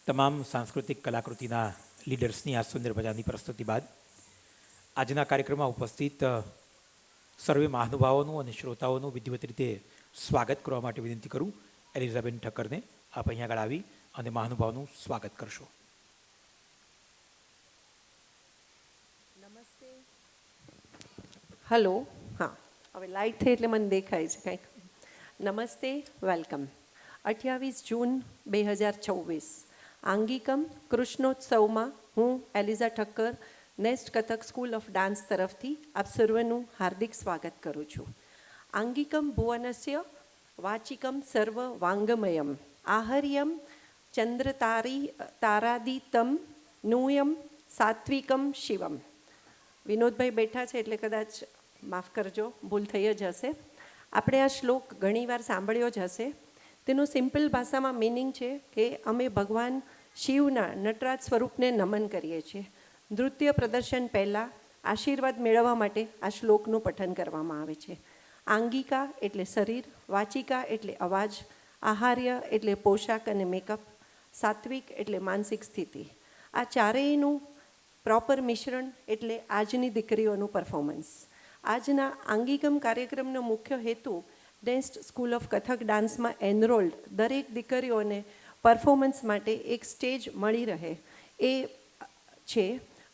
તમામ સાંસ્કૃતિક કલાકૃતિના લીડર્સની આ સુંદર મજાની પ્રસ્તુતિ બાદ આજના કાર્યક્રમમાં ઉપસ્થિત સર્વે મહાનુભાવોનું અને શ્રોતાઓનું વિધિવત રીતે સ્વાગત કરવા માટે વિનંતી કરું. એલિઝાબેન ઠક્કરને આપ અહીં આગળ આવી અને મહાનુભાવનું સ્વાગત કરશો. નમસ્તે. હલો. હા, હવે લાઇટ થઈ એટલે મને દેખાય છે કંઈક. નમસ્તે, વેલકમ. 28 જૂન 2024 આંગિકમ કૃષ્ણોત્સવમાં હું Eliza Thakkar nest Kathak school of dance તરફથી આપ સર્વનું હાર્દિક સ્વાગત કરું છું. આંગિકમ ભુવનસ્ય વાચિકમ સર્વ વાંગમયમ આહર્યમ તારાદિતમ નુયમ સાત્વિકમ શિવમ. વિનોદભાઈ બેઠા છે એટલે કદાચ માફ કરજો, ભૂલ થઈ જ હશે. આપણે આ શ્લોક ઘણીવાર સાંભળ્યો જ હશે. તેનું સિમ્પલ ભાષામાં મિનિંગ છે કે અમે ભગવાન શિવના નટરાજ સ્વરૂપને નમન કરીએ છીએ. નૃત્ય પ્રદર્શન પહેલાં આશીર્વાદ મેળવવા માટે આ શ્લોકનું પઠન કરવામાં આવે છે. આંગિકા એટલે શરીર, વાચિકા એટલે અવાજ, આહાર્ય એટલે પોશાક અને મેકઅપ, સાત્વિક એટલે માનસિક સ્થિતિ. આ ચારેયનું પ્રોપર મિશ્રણ એટલે આજની દીકરીઓનું પરફોર્મન્સ. આજના આંગિકમ કાર્યક્રમનો મુખ્ય હેતુ nest school of Kathak ડાન્સમાં enrolled દરેક દીકરીઓને પરફોર્મન્સ માટે એક સ્ટેજ મળી રહે એ છે.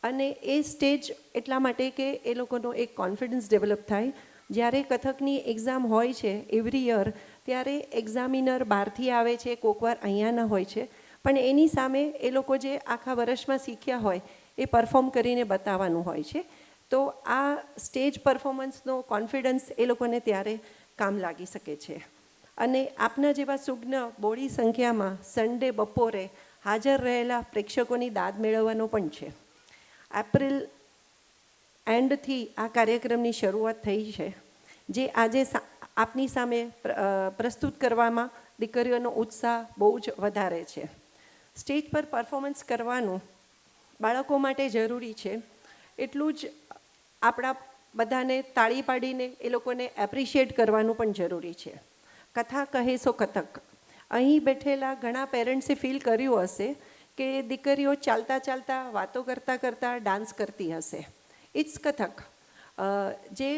અને એ સ્ટેજ એટલા માટે કે એ લોકોનો એક કોન્ફિડન્સ ડેવલપ થાય. જ્યારે કથકની એક્ઝામ હોય છે એવરી યર, ત્યારે એક્ઝામિનર બહારથી આવે છે, કોકવાર અહીંયાના હોય છે, પણ એની સામે એ લોકો જે આખા વર્ષમાં શીખ્યા હોય એ પરફોર્મ કરીને બતાવવાનું હોય છે. તો આ સ્ટેજ પરફોર્મન્સનો કોન્ફિડન્સ એ લોકોને ત્યારે કામ લાગી શકે છે. અને આપના જેવા સુજ્ઞ બોડી સંખ્યામાં સન્ડે બપોરે હાજર રહેલા પ્રેક્ષકોની દાદ મેળવવાનો પણ છે. એપ્રિલ એન્ડથી આ કાર્યક્રમની શરૂઆત થઈ છે, જે આજે આપની સામે પ્રસ્તુત કરવામાં દીકરીઓનો ઉત્સાહ બહુ જ વધારે છે. સ્ટેજ પર પરફોર્મન્સ કરવાનું બાળકો માટે જરૂરી છે, એટલું જ આપણા બધાને તાળી પાડીને એ લોકોને એપ્રિશિએટ કરવાનું પણ જરૂરી છે. કથા કહે સો કથક. અહીં બેઠેલા ઘણા પેરેન્ટ્સે ફીલ કર્યું હશે કે દીકરીઓ ચાલતા ચાલતા વાતો કરતાં કરતાં ડાન્સ કરતી હશે. ઇટ્સ કથક. જે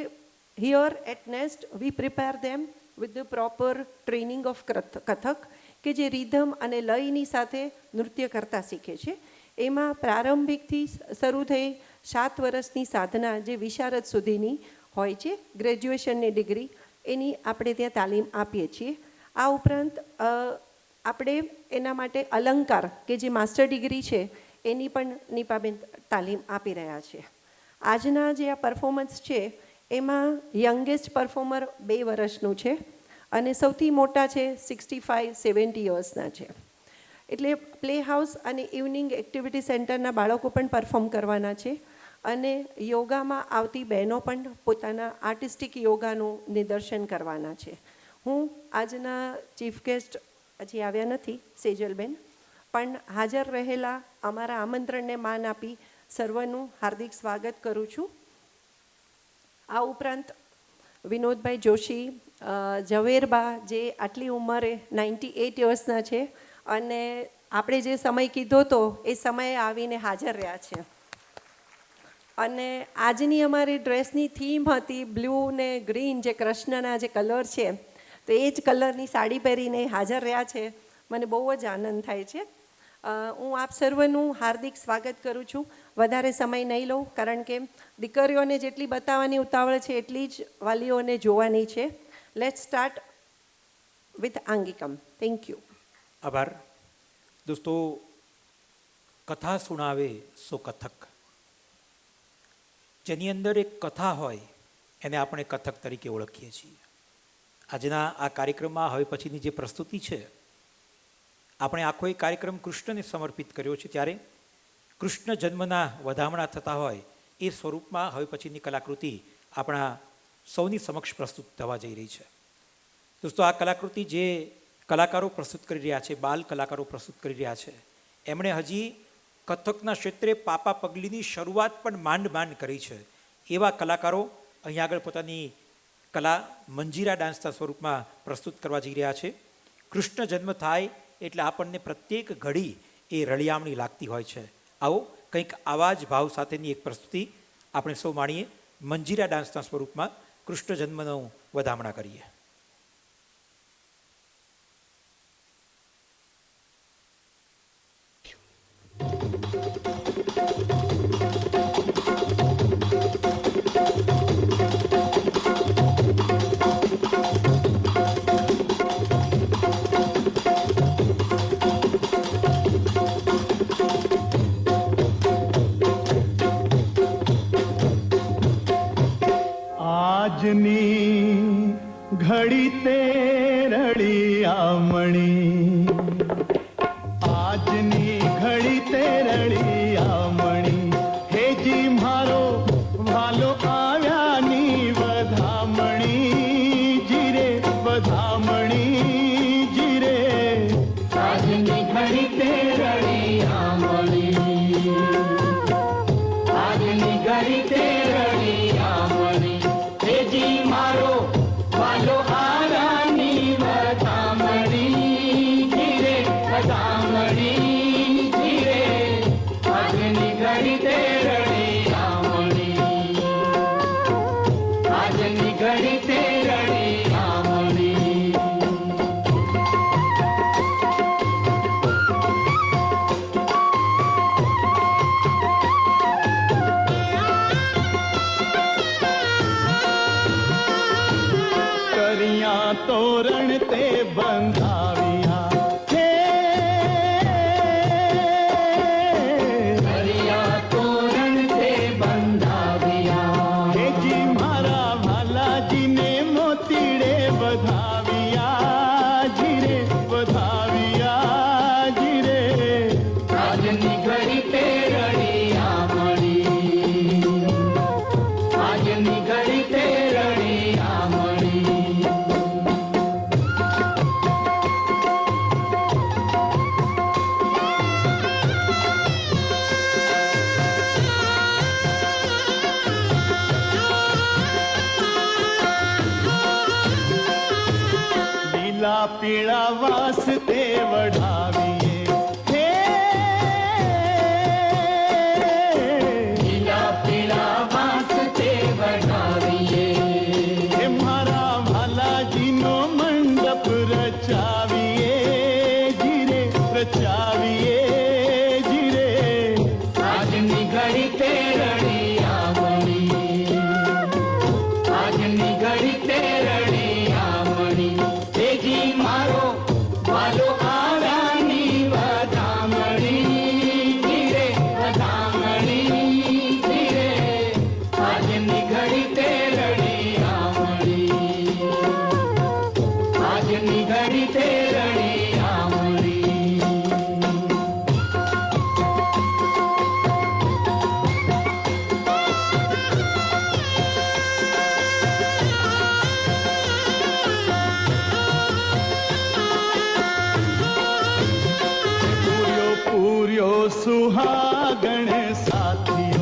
here at nest we prepare them with the proper training of Kathak, કે જે રિધમ અને લયની સાથે નૃત્ય કરતા શીખે છે. એમાં પ્રારંભિકથી શરૂ થઈ 7 વર્ષની સાધના જે વિશારદ સુધીની હોય છે, ગ્રેજ્યુએશનની ડિગ્રી, એની આપણે ત્યાં તાલીમ આપીએ છીએ. આ ઉપરાંત આપણે એના માટે અલંકાર કે જે માસ્ટર ડિગ્રી છે એની પણ નીપાબેન તાલીમ આપી રહ્યા છે. આજના જે આ પરફોર્મન્સ છે એમાં યંગેસ્ટ પરફોર્મર 2 વર્ષનું છે અને સૌથી મોટા છે 65-70 યર્સના છે. એટલે પ્લે હાઉસ અને ઇવનિંગ એક્ટિવિટી સેન્ટરના બાળકો પણ પરફોર્મ કરવાના છે. અને યોગામાં આવતી બહેનો પણ પોતાના આર્ટિસ્ટિક યોગાનું નિદર્શન કરવાના છે. હું આજના ચીફ ગેસ્ટ હજી આવ્યા નથી, સેજલબેન, પણ હાજર રહેલા અમારા આમંત્રણને માન આપી સર્વનું હાર્દિક સ્વાગત કરું છું. આ ઉપરાંત વિનોદભાઈ જોશી, ઝવેરબા, જે આટલી ઉંમરે 98 યર્સના છે અને આપણે જે સમય કીધો હતો એ સમયે આવીને હાજર રહ્યા છે. અને આજની અમારી ડ્રેસની થીમ હતી બ્લુ ને ગ્રીન, જે કૃષ્ણના જે કલર છે, તો એ જ કલરની સાડી પહેરીને હાજર રહ્યા છે. મને બહુ જ આનંદ થાય છે. હું આપ સર્વનું હાર્દિક સ્વાગત કરું છું. વધારે સમય નહીં લઉં, કારણ કે દીકરીઓને જેટલી બતાવવાની ઉતાવળ છે એટલી જ વાલીઓને જોવાની છે. Let's start with Angikam. Thank you. આભાર. દોસ્તો, કથા સુણાવે સો કથક. જેની અંદર એક કથા હોય એને આપણે કથક તરીકે ઓળખીએ છીએ. આજના આ કાર્યક્રમમાં હવે પછીની જે પ્રસ્તુતિ છે, આપણે આખો એક કાર્યક્રમ કૃષ્ણને સમર્પિત કર્યો છે. ત્યારે કૃષ્ણ જન્મના વધામણા થતા હોય એ સ્વરૂપમાં હવે પછીની કલાકૃતિ આપણા સૌની સમક્ષ પ્રસ્તુત થવા જઈ રહી છે. દોસ્તો, આ કલાકૃતિ જે કલાકારો પ્રસ્તુત કરી રહ્યા છે, બાલ કલાકારો પ્રસ્તુત કરી રહ્યા છે, એમણે હજી કથકના ક્ષેત્રે પાપા પગલીની શરૂઆત પણ માંડ કરી છે. એવા કલાકારો અહીં આગળ પોતાની કલા મંજીરા ડાન્સના સ્વરૂપમાં પ્રસ્તુત કરવા જઈ રહ્યા છે. કૃષ્ણ જન્મ થાય એટલે આપણને પ્રત્યેક ઘડી એ રળિયામણી લાગતી હોય છે. આવો કંઈક આવા જ ભાવ સાથેની એક પ્રસ્તુતિ આપણે સૌ માણીએ. મંજીરા ડાન્સના સ્વરૂપમાં કૃષ્ણ જન્મનું વધામણા કરીએ. આજની ઘડી તે રળિયામણી, આજની ઘડી તે રળિયામણી, હેજી મારો વાલો આવ્યાની વધામણી, જીરે વધામણી જીરે. આજની ઘડી તે રળિયામણી, આજની ઘડી તે રળિયામણી, હેજી મારો વાલો આવ્યાની વધામણી, જીરે વધામણી જીરે. આજની ઘડી તે રળિયામણી, આજની ઘડી તે રળિયામણી. કરિયા તોરણ તે બંધાવ્યા હે, કરિયા તોરણ તે બંધાવ્યા, હેજી મારા ભાલાજીને મોતીડે વધાવ્યા, જીરે વધાવ્યા જીરે. આજની ઘડી તે રળિયામણી, આજની ઘડી તે રળિયામણી. લીલા પીળા વાસ તે વઢાવીએ હે, લીલા પીળા વાસ તે વઢાવીએ, હે મારા ભાલાજીનો મંડપ રચાવીએ, જીરે રચાવીએ જીરે. આજની ઘડી તે રળિયામણી, આજની ઘડી તે રળિયામણી, હેજી મારો વાલો આવ્યાની વધામણી, જીરે વધામણી જીરે. આજની ઘડી તે રળિયામણી, આજની ઘડી તે રળિયામણી. પૂર્યો પૂર્યો સુહાગણ સાથિયા